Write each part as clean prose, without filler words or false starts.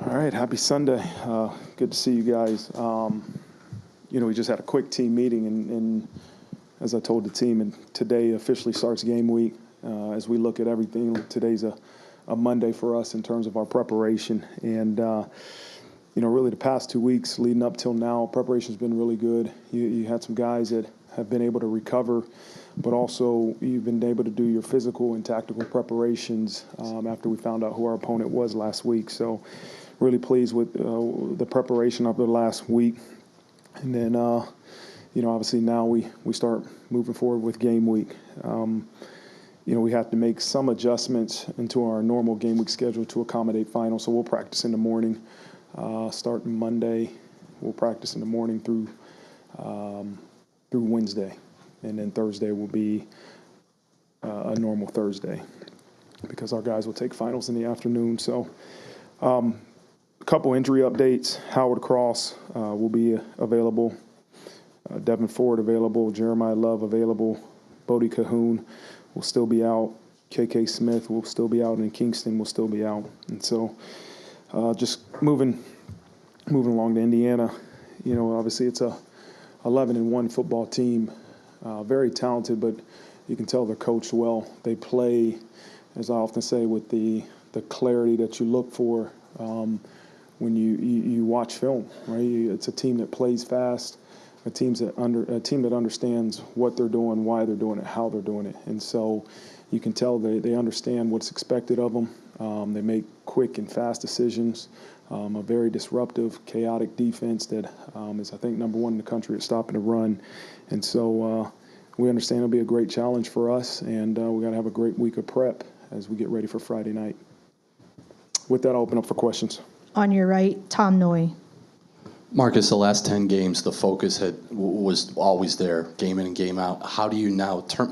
All right, happy Sunday. Good to see you guys. We just had a quick team meeting, and as I told the team, and today officially starts game week. As we look at everything, today's a Monday for us in terms of our preparation. And, really the past 2 weeks leading up till now, preparation's been really good. You had some guys that have been able to recover, but also you've been able to do your physical and tactical preparations after we found out who our opponent was last week. So really pleased with the preparation of the last week. And then, obviously now we start moving forward with game week. We have to make some adjustments into our normal game week schedule to accommodate finals. So we'll practice in the morning, starting Monday. We'll practice in the morning through Wednesday. And then Thursday will be a normal Thursday because our guys will take finals in the afternoon. So a couple injury updates. Howard Cross will be available. Devin Ford available. Jeremiah Love available. Bodie Cahoon will still be out. KK Smith will still be out, and Kingston will still be out. And so just moving along to Indiana, obviously it's a 11-1 football team. Very talented, but you can tell they're coached well. They play, as I often say, with the clarity that you look for when you watch film, right? It's a team that plays fast, a team that understands what they're doing, why they're doing it, how they're doing it. And so you can tell they understand what's expected of them. They make quick and fast decisions. A very disruptive, chaotic defense that is, I think, number one in the country at stopping the run. And so we understand it'll be a great challenge for us, and we got to have a great week of prep as we get ready for Friday night. With that, I'll open up for questions. On your right, Tom Noy. Marcus, the last 10 games, the focus was always there, game in and game out. How do you now turn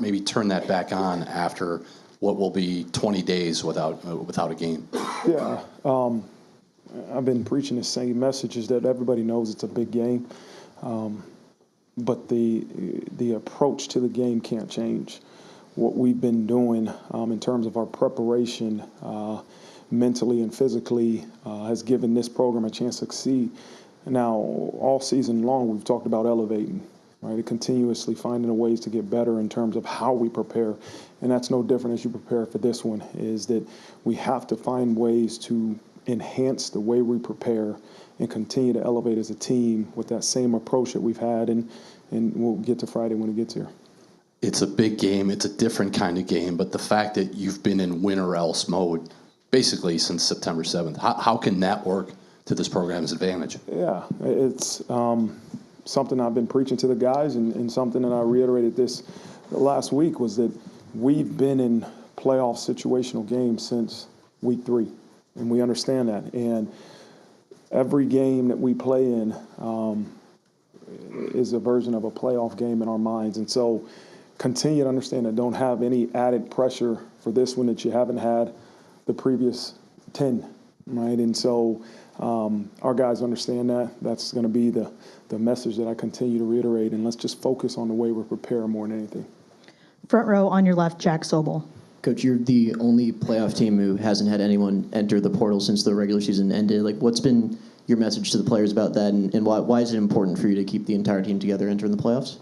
that back on after what will be 20 days without a game? Yeah, I've been preaching the same messages that everybody knows it's a big game, but the approach to the game can't change. What we've been doing in terms of our preparation mentally and physically has given this program a chance to succeed. Now, all season long, we've talked about elevating, right? Continuously finding ways to get better in terms of how we prepare. And that's no different as you prepare for this one, is that we have to find ways to enhance the way we prepare and continue to elevate as a team with that same approach that we've had. And we'll get to Friday when it gets here. It's a big game. It's a different kind of game. But the fact that you've been in win or else mode basically since September 7th, how can that work to this program's advantage? Yeah, it's something I've been preaching to the guys, and something that I reiterated this last week was that we've been in playoff situational games since week 3, and we understand that. And every game that we play in is a version of a playoff game in our minds. And so continue to understand that don't have any added pressure for this one that you haven't had the previous 10, right? And so our guys understand that. That's going to be the message that I continue to reiterate, and let's just focus on the way we're preparing more than anything. Front row on your left, Jack Sobel. Coach, you're the only playoff team who hasn't had anyone enter the portal since the regular season ended. What's been your message to the players about that, and why is it important for you to keep the entire team together entering the playoffs?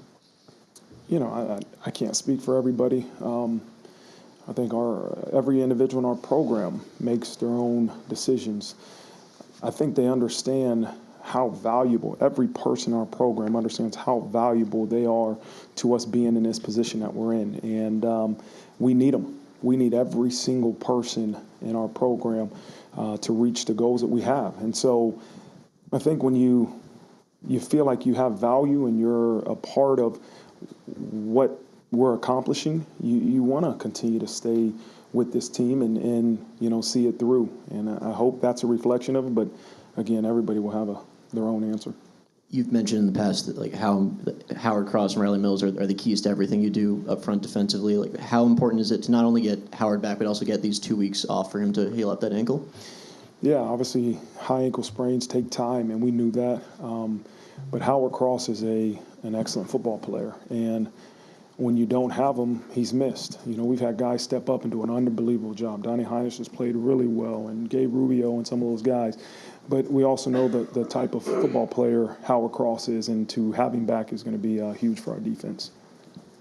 I can't speak for everybody. I think every individual in our program makes their own decisions. I think they understand how valuable, every person in our program understands how valuable they are to us being in this position that we're in. And we need them. We need every single person in our program to reach the goals that we have. And so I think when you feel like you have value and you're a part of what we're accomplishing, you want to continue to stay with this team and see it through. And I hope that's a reflection of it. But again, everybody will have their own answer. You've mentioned in the past that how Howard Cross and Riley Mills are the keys to everything you do up front defensively. How important is it to not only get Howard back, but also get these 2 weeks off for him to heal up that ankle? Yeah, obviously high ankle sprains take time, and we knew that. But Howard Cross is an excellent football player, and when you don't have him, he's missed. You know, we've had guys step up and do an unbelievable job. Donnie Heinrich has played really well, and Gabe Rubio and some of those guys. But we also know the type of football player Howard Cross is, and to have him back is going to be huge for our defense.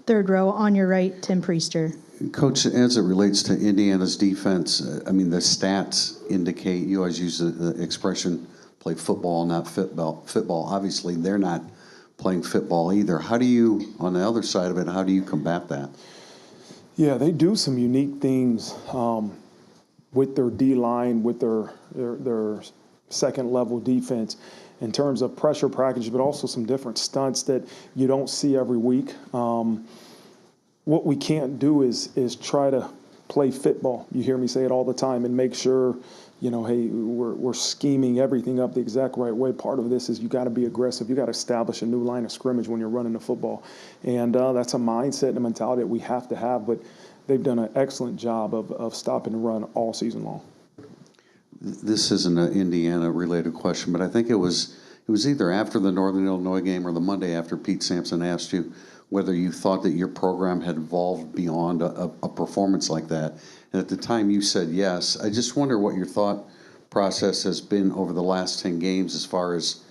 Third row on your right, Tim Priester. Coach, as it relates to Indiana's defense, I mean, the stats indicate, you always use the expression, play football, not football. Obviously, they're not playing football either. How do you, on the other side of it, how do you combat that? Yeah, they do some unique things with their D-line, with their second-level defense in terms of pressure package, but also some different stunts that you don't see every week. What we can't do is try to play football. You hear me say it all the time, and make sure, you know, hey, we're scheming everything up the exact right way. Part of this is you got to be aggressive. You got to establish a new line of scrimmage when you're running the football, and that's a mindset and a mentality that we have to have. But they've done an excellent job of stopping the run all season long. This isn't an Indiana-related question, but I think it was either after the Northern Illinois game or the Monday after Pete Sampson asked you whether you thought that your program had evolved beyond a performance like that. And at the time you said yes. I just wonder what your thought process has been over the last 10 games as far as,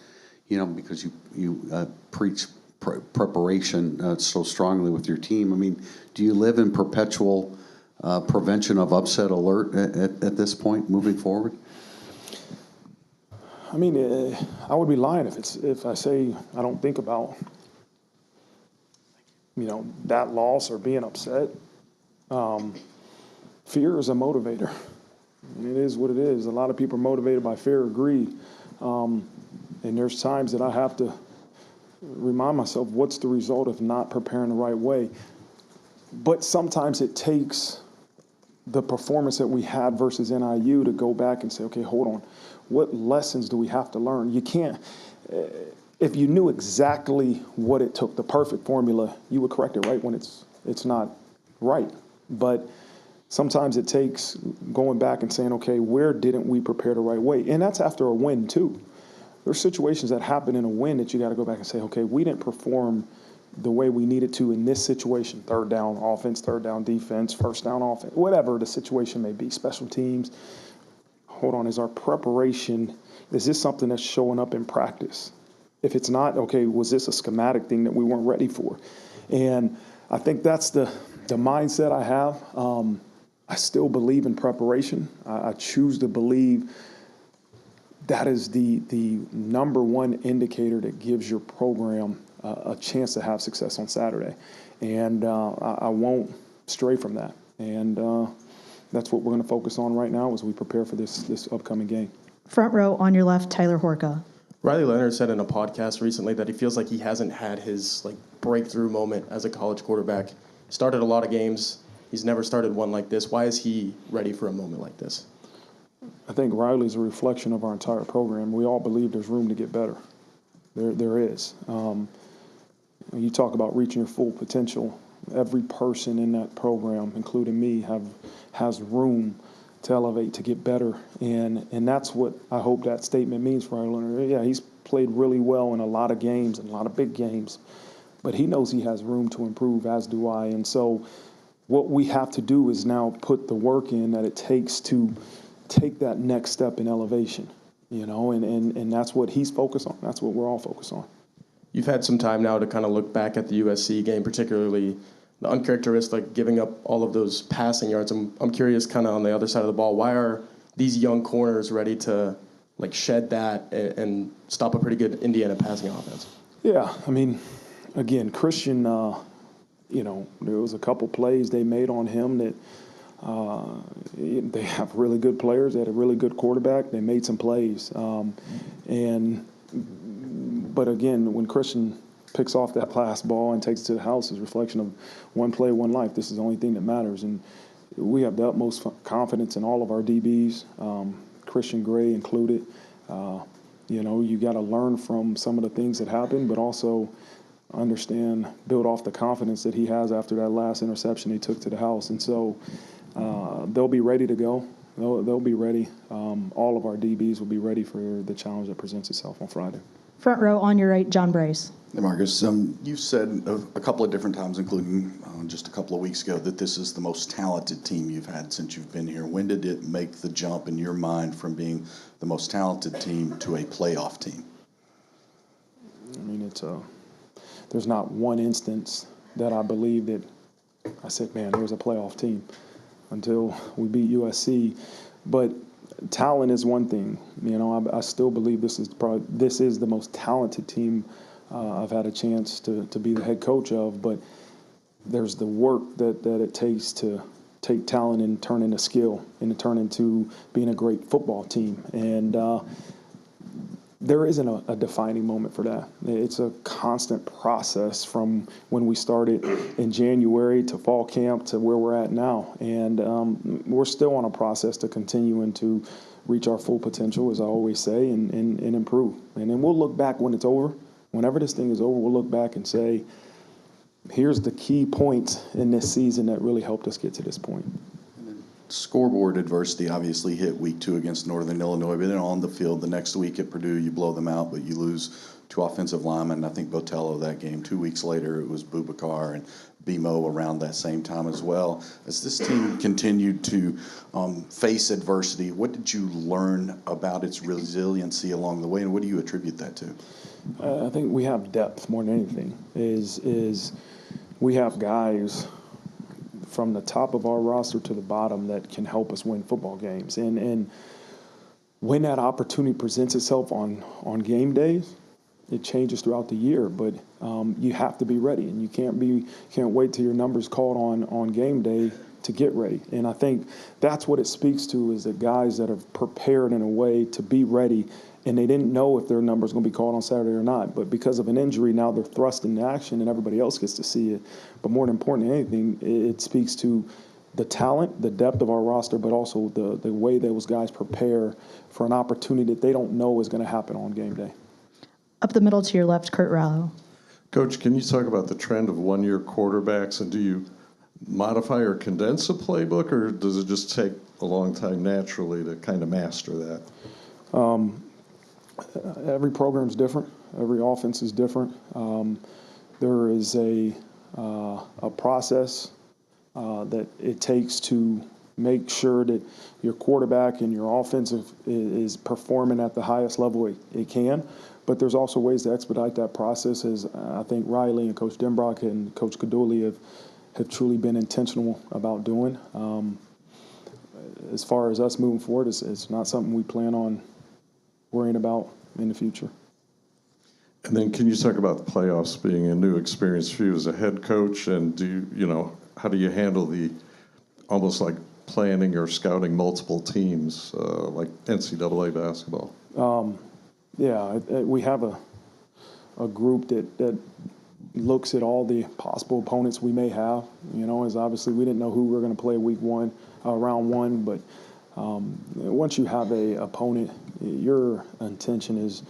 you know, because you preach preparation so strongly with your team. I mean, do you live in perpetual prevention of upset alert at this point moving forward? I mean, I would be lying if I say I don't think about, you know, that loss or being upset. Fear is a motivator. And it is what it is. A lot of people are motivated by fear or greed. And there's times that I have to remind myself what's the result of not preparing the right way. But sometimes it takes the performance that we had versus NIU to go back and say, okay, hold on. What lessons do we have to learn? You can't, if you knew exactly what it took, the perfect formula, you would correct it right when it's not right. But sometimes it takes going back and saying, okay, where didn't we prepare the right way? And that's after a win too. There's situations that happen in a win that you got to go back and say, okay, we didn't perform the way we needed to in this situation. Third down offense, third down defense, first down offense, whatever the situation may be, special teams. Hold on, is our preparation, is this something that's showing up in practice? If it's not, okay, was this a schematic thing that we weren't ready for? And I think that's the mindset I have. I still believe in preparation. I choose to believe that is the number one indicator that gives your program a chance to have success on Saturday. And I won't stray from that. And that's what we're going to focus on right now as we prepare for this upcoming game. Front row on your left, Tyler Horka. Riley Leonard said in a podcast recently that he feels like he hasn't had his breakthrough moment as a college quarterback. Started a lot of games. He's never started one like this. Why is he ready for a moment like this? I think Riley's a reflection of our entire program. We all believe there's room to get better. There is. You talk about reaching your full potential. Every person in that program, including me, has room to elevate, to get better. And that's what I hope that statement means for Riley Leonard. Yeah, he's played really well in a lot of games and a lot of big games, but he knows he has room to improve, as do I. And so what we have to do is now put the work in that it takes to take that next step in elevation, you know, and that's what he's focused on. That's what we're all focused on. You've had some time now to kind of look back at the USC game, particularly the uncharacteristic giving up all of those passing yards. I'm curious, kind of on the other side of the ball, why are these young corners ready to shed that and stop a pretty good Indiana passing offense? Yeah, I mean, again, Christian, you know, there was a couple plays they made on him that they have really good players. They had a really good quarterback. They made some plays. But again, when Christian picks off that last ball and takes it to the house, is a reflection of one play, one life. This is the only thing that matters. And we have the utmost confidence in all of our DBs, Christian Gray included. You know, you got to learn from some of the things that happened, but also understand, build off the confidence that he has after that last interception he took to the house. And so they'll be ready to go. They'll be ready. All of our DBs will be ready for the challenge that presents itself on Friday. Front row on your right, John Bryce. Hey, Marcus, you've said a couple of different times, including just a couple of weeks ago, that this is the most talented team you've had since you've been here. When did it make the jump in your mind from being the most talented team to a playoff team? I mean, there's not one instance that I believe that I said, man, there's a playoff team until we beat USC. But talent is one thing. You know, I still believe this is the most talented team I've had a chance to be the head coach of. But there's the work that it takes to take talent and turn into skill and to turn into being a great football team. And there isn't a defining moment for that. It's a constant process from when we started in January to fall camp to where we're at now. And we're still on a process to continuing to reach our full potential, as I always say, and improve. And then we'll look back when it's over. Whenever this thing is over, we'll look back and say, here's the key points in this season that really helped us get to this point. Scoreboard adversity obviously hit week 2 against Northern Illinois, but then on the field the next week at Purdue, you blow them out, but you lose 2 offensive linemen. I think Botello that game. 2 weeks later, it was Boubacar and BMO around that same time as well. As this team continued to face adversity, what did you learn about its resiliency along the way, and what do you attribute that to? I think we have depth more than anything. Is we have guys from the top of our roster to the bottom that can help us win football games. And when that opportunity presents itself on game days, it changes throughout the year. But you have to be ready, and you can't wait till your number's called on game day to get ready. And I think that's what it speaks to, is the guys that have prepared in a way to be ready, and they didn't know if their number's going to be called on Saturday or not. But because of an injury, now they're thrust into action, and everybody else gets to see it. But more important than anything, it speaks to the talent, the depth of our roster, but also the way those guys prepare for an opportunity that they don't know is going to happen on game day. Up the middle to your left, Kurt Rallo. Coach, can you talk about the trend of one-year quarterbacks, and do you modify or condense a playbook, or does it just take a long time naturally to kind of master that? Every program's different. Every offense is different. There is a process that it takes to make sure that your quarterback and your offensive is performing at the highest level it can. But there's also ways to expedite that process, as I think Riley and Coach Denbrock and Coach Kaduli have truly been intentional about doing. As far as us moving forward, it's not something we plan on worrying about in the future. And then can you talk about the playoffs being a new experience for you as a head coach, and how do you handle the almost like planning or scouting multiple teams like NCAA basketball? We have a group that looks at all the possible opponents we may have. As obviously we didn't know who we were going to play round one, but once you have a opponent, your intention is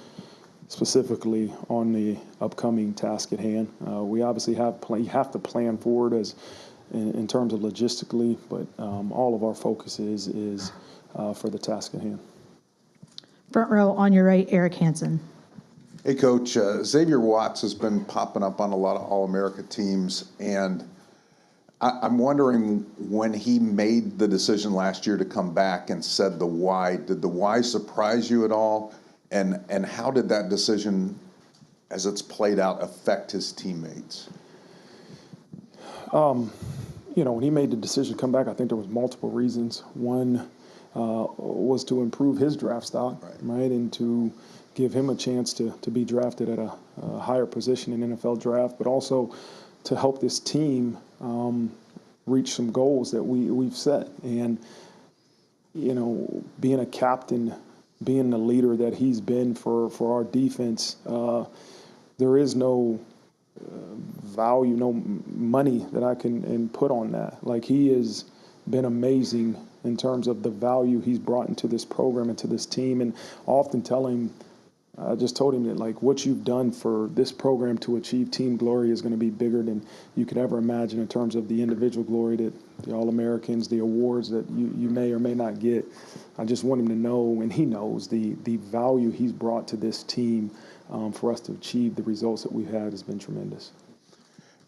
specifically on the upcoming task at hand. We obviously you have to plan forward in terms of logistically, but all of our focus is for the task at hand. Front row on your right, Eric Hansen. Hey, Coach. Xavier Watts has been popping up on a lot of All-America teams, and I'm wondering, when he made the decision last year to come back and said the why, did the why surprise you at all? And how did that decision, as it's played out, affect his teammates? When he made the decision to come back, I think there was multiple reasons. One was to improve his draft stock, right, and to give him a chance to be drafted at a higher position in NFL draft, but also to help this team reach some goals that we've set. And, being a captain, being the leader that he's been for our defense, there is no value, no money that I can put on that. Like, he has been amazing in terms of the value he's brought into this program and to this team, and often tell him, I just told him that, like, what you've done for this program to achieve team glory is going to be bigger than you could ever imagine in terms of the individual glory, that the All-Americans, the awards that you may or may not get. I just want him to know, and he knows, the value he's brought to this team for us to achieve the results that we've had has been tremendous.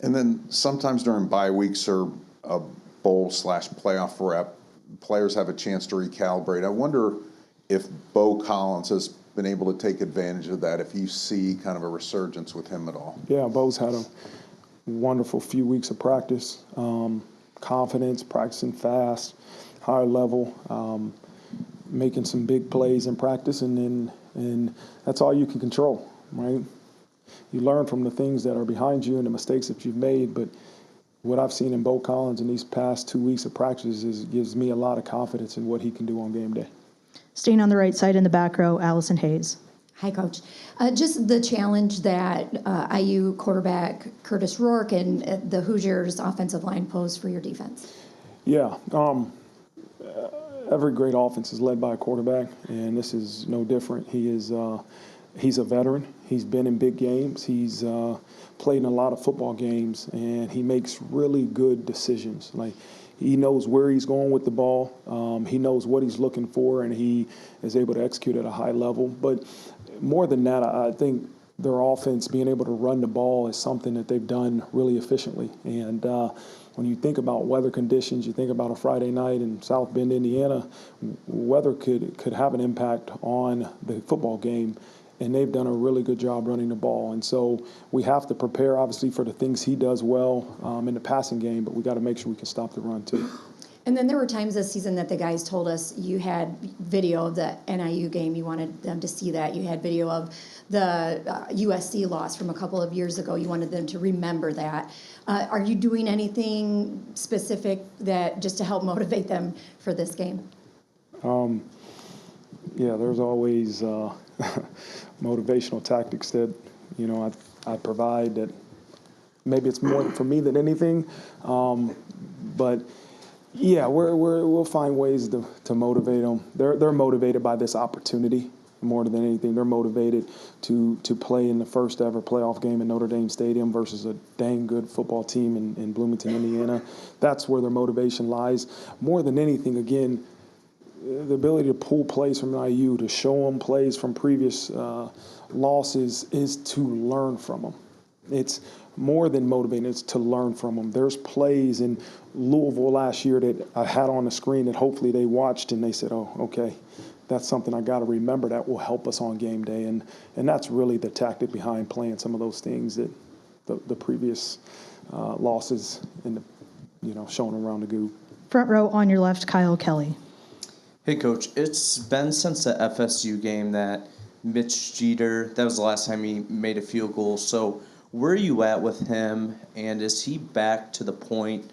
And then sometimes during bye weeks or a bowl/playoff rep, players have a chance to recalibrate. I wonder if Bo Collins has been able to take advantage of that, if you see kind of a resurgence with him at all. Yeah, Bo's had a wonderful few weeks of practice, confidence, practicing fast, high level, making some big plays in practice, and that's all you can control, right? You learn from the things that are behind you and the mistakes that you've made, but what I've seen in Bo Collins in these past 2 weeks of practice gives me a lot of confidence in what he can do on game day. Staying on the right side in the back row, Allison Hayes. Hi, Coach. Just the challenge that IU quarterback Curtis Rourke and the Hoosiers offensive line pose for your defense. Yeah, every great offense is led by a quarterback, and this is no different. He's a veteran. He's been in big games. He's played in a lot of football games, and he makes really good decisions. Like, he knows where he's going with the ball. He knows what he's looking for, and he is able to execute at a high level. But more than that, I think their offense, being able to run the ball, is something that they've done really efficiently. And when you think about weather conditions, you think about a Friday night in South Bend, Indiana, weather could have an impact on the football game. And they've done a really good job running the ball. And so we have to prepare, obviously, for the things he does well in the passing game, but we got to make sure we can stop the run, too. And then there were times this season that the guys told us you had video of the NIU game. You wanted them to see that. You had video of the USC loss from a couple of years ago. You wanted them to remember that. Are you doing anything specific that just to help motivate them for this game? Yeah, there's always motivational tactics that, I provide that maybe it's more for me than anything. But yeah, we'll find ways to motivate them. They're motivated by this opportunity more than anything. They're motivated to play in the first ever playoff game in Notre Dame Stadium versus a dang good football team in Bloomington, Indiana. That's where their motivation lies. More than anything, again, the ability to pull plays from IU, to show them plays from previous losses, is to learn from them. It's more than motivating, it's to learn from them. There's plays in Louisville last year that I had on the screen that hopefully they watched and they said, oh, okay, that's something I got to remember that will help us on game day. And that's really the tactic behind playing some of those things that the previous losses and showing around the group. Front row on your left, Kyle Kelly. Hey, Coach, it's been since the FSU game that Mitch Jeter, that was the last time he made a field goal. So where are you at with him, and is he back to the point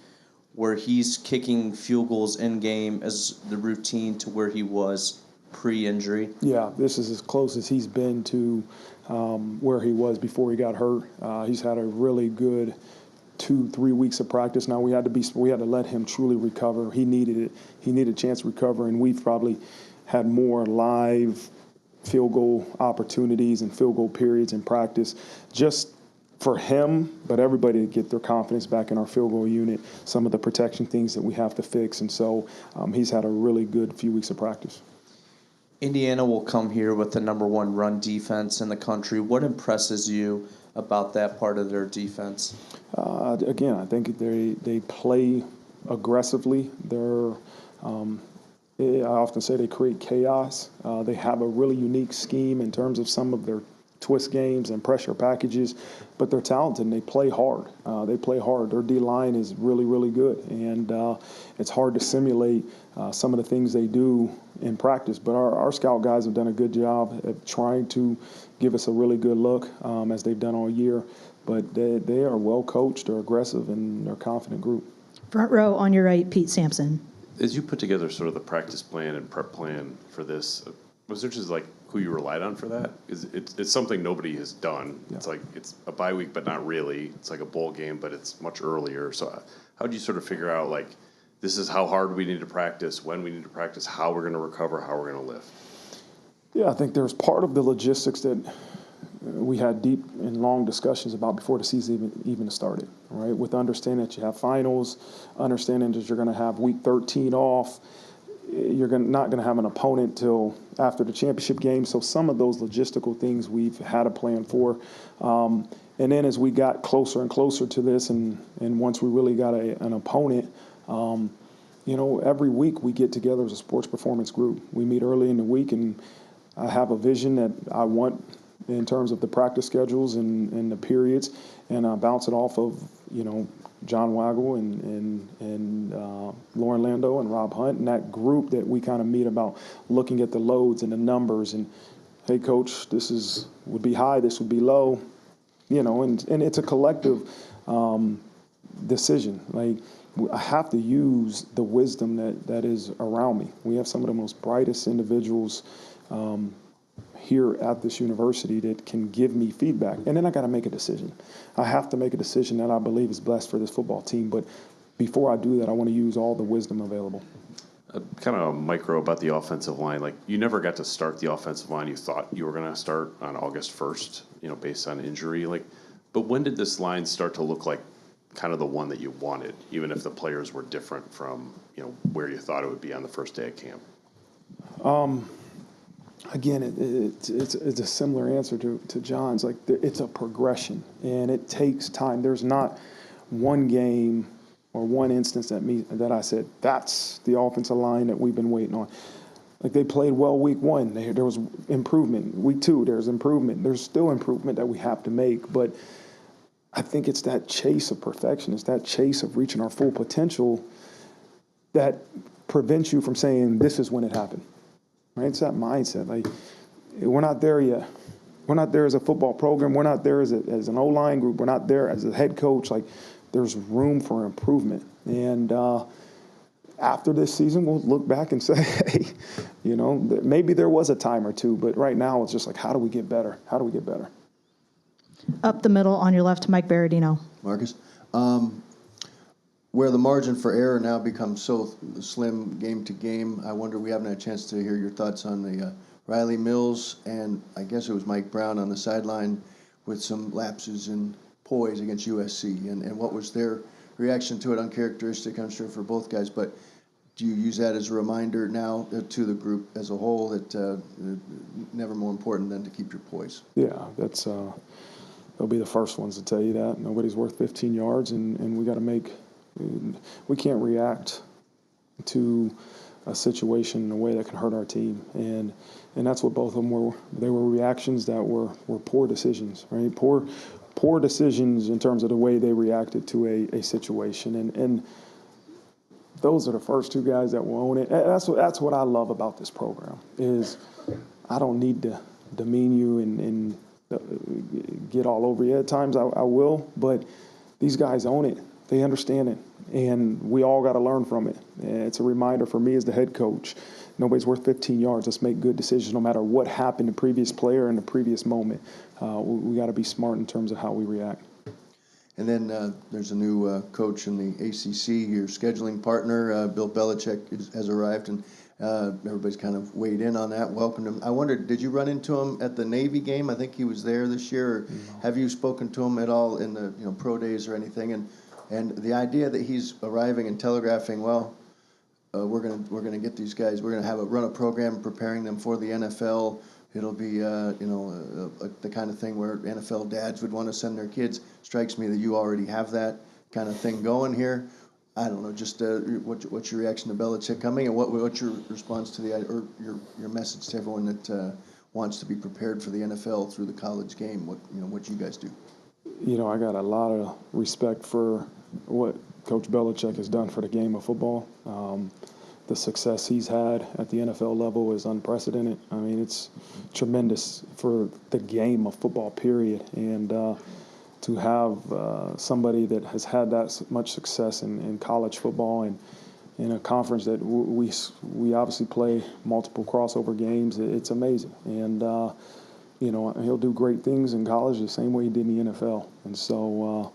where he's kicking field goals in-game as the routine to where he was pre-injury? Yeah, this is as close as he's been to where he was before he got hurt. He's had a really good 2-3 weeks of practice. Now we had to let him truly recover. He needed it. He needed a chance to recover, and we've probably had more live field goal opportunities and field goal periods in practice just for him, but everybody to get their confidence back in our field goal unit, some of the protection things that we have to fix. And so he's had a really good few weeks of practice. Indiana will come here with the #1 run defense in the country. What impresses you about that part of their defense? Again, I think they play aggressively. I often say they create chaos. They have a really unique scheme in terms of some of their twist games and pressure packages, but they're talented and they play hard. Their D-line is really, really good, and it's hard to simulate some of the things they do in practice. But our scout guys have done a good job at trying to give us a really good look, as they've done all year. But they are well coached, they're aggressive, and they're a confident group. Front row on your right, Pete Sampson. As you put together sort of the practice plan and prep plan for this, was there just like who you relied on for that? It's something nobody has done. Yeah. It's like it's a bye week, but not really. It's like a bowl game, but it's much earlier. So how do you sort of figure out, like, this is how hard we need to practice, when we need to practice, how we're going to recover, how we're going to lift? Yeah, I think there's part of the logistics that we had deep and long discussions about before the season even started, right? With understanding that you have finals, understanding that you're going to have week 13 off, you're not going to have an opponent till after the championship game. So some of those logistical things we've had a plan for. And then as we got closer and closer to this, and once we really got an opponent, every week we get together as a sports performance group. We meet early in the week, and I have a vision that I want in terms of the practice schedules and the periods, and I bounce it off of, John Waggle and Lauren Lando and Rob Hunt and that group that we kind of meet about looking at the loads and the numbers and, hey, coach, this would be high, this would be low, and it's a collective decision. Like, I have to use the wisdom that is around me. We have some of the most brightest individuals here at this university that can give me feedback. And then I got to make a decision. I have to make a decision that I believe is best for this football team. But before I do that, I want to use all the wisdom available. Kind of a micro about the offensive line. Like, you never got to start the offensive line you thought you were going to start on August 1st, based on injury. But when did this line start to look like kind of the one that you wanted, even if the players were different from, where you thought it would be on the first day of camp? Again, it's a similar answer to John's. Like, it's a progression, and it takes time. There's not one game or one instance that I said, that's the offensive line that we've been waiting on. Like, they played well week 1. There was improvement. Week 2, there's improvement. There's still improvement that we have to make, but I think it's that chase of perfection. It's that chase of reaching our full potential that prevents you from saying, this is when it happened. Right? It's that mindset. Like, we're not there yet. We're not there as a football program. We're not there as an O-line group. We're not there as a head coach. Like, there's room for improvement. And after this season, we'll look back and say, hey, maybe there was a time or two, but right now it's just like, how do we get better? How do we get better? Up the middle on your left, Mike Berardino. Marcus, where the margin for error now becomes so slim game to game, I wonder, we haven't had a chance to hear your thoughts on the Riley Mills and I guess it was Mike Brown on the sideline with some lapses in poise against USC, and what was their reaction to it? Uncharacteristic, I'm sure, for both guys, but do you use that as a reminder now to the group as a whole that never more important than to keep your poise? Yeah, that's they'll be the first ones to tell you that. Nobody's worth 15 yards, and we got to we can't react to a situation in a way that can hurt our team. And that's what both of them were. They were reactions that were poor decisions, right? Poor decisions in terms of the way they reacted to a situation. And those are the first two guys that will own it. That's what I love about this program is I don't need to demean you and get all over you. At times I will, but these guys own it. They understand it, and we all got to learn from it. It's a reminder for me as the head coach. Nobody's worth 15 yards. Let's make good decisions no matter what happened to the previous player in the previous moment. We got to be smart in terms of how we react. And then there's a new coach in the ACC, your scheduling partner, Bill Belichick, has arrived, and everybody's kind of weighed in on that, welcomed him. I wondered, did you run into him at the Navy game? I think he was there this year. Or have you spoken to him at all in the pro days or anything? And the idea that he's arriving and telegraphing, well, we're gonna get these guys. We're gonna run a program preparing them for the NFL. It'll be the kind of thing where NFL dads would want to send their kids. Strikes me that you already have that kind of thing going here. I don't know, just what's your reaction to Belichick coming, and what's your response to your message to everyone that wants to be prepared for the NFL through the college game? What you guys do? I got a lot of respect for what Coach Belichick has done for the game of football. The success he's had at the NFL level is unprecedented. I mean, it's tremendous for the game of football, period. And to have somebody that has had that much success in college football and in a conference that we obviously play multiple crossover games, it's amazing. And he'll do great things in college the same way he did in the NFL. And so,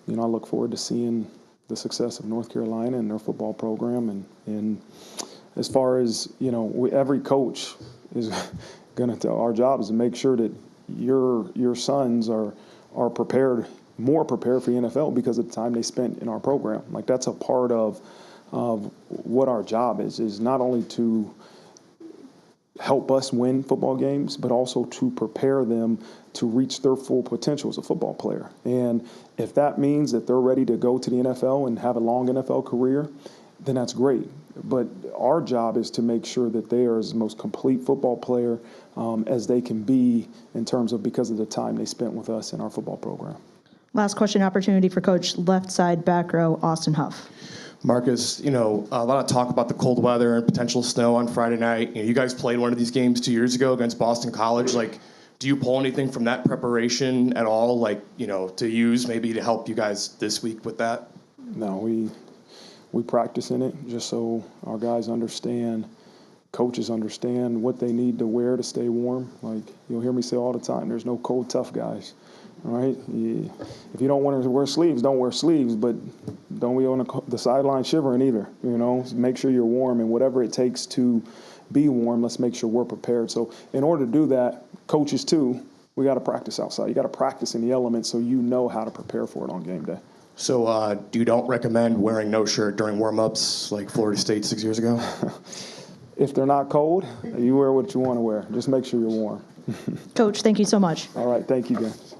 I look forward to seeing the success of North Carolina and their football program. And as far as, every coach gonna tell. Our job is to make sure that your sons are prepared, more prepared for the NFL because of the time they spent in our program. Like that's a part of what our job is not only to help us win football games, but also to prepare them to reach their full potential as a football player. And if that means that they're ready to go to the NFL and have a long NFL career, then that's great. But our job is to make sure that they are as the most complete football player as they can be in terms of because of the time they spent with us in our football program. Last question opportunity for Coach, left side, back row, Austin Huff. Marcus, a lot of talk about the cold weather and potential snow on Friday night. You guys played one of these games 2 years ago against Boston College. Like, do you pull anything from that preparation at all, to use maybe to help you guys this week with that? No, we practice in it just so our guys understand, coaches understand what they need to wear to stay warm. Like, you'll hear me say all the time, there's no cold, tough guys. All right? If you don't want to wear sleeves, don't wear sleeves, but don't be on the sideline shivering either. Make sure you're warm, and whatever it takes to be warm, let's make sure we're prepared. So in order to do that, coaches too, we got to practice outside. You got to practice in the elements so you know how to prepare for it on game day. So you don't recommend wearing no shirt during warm-ups like Florida State 6 years ago? If they're not cold, you wear what you want to wear. Just make sure you're warm. Coach, thank you so much. All right, thank you, guys.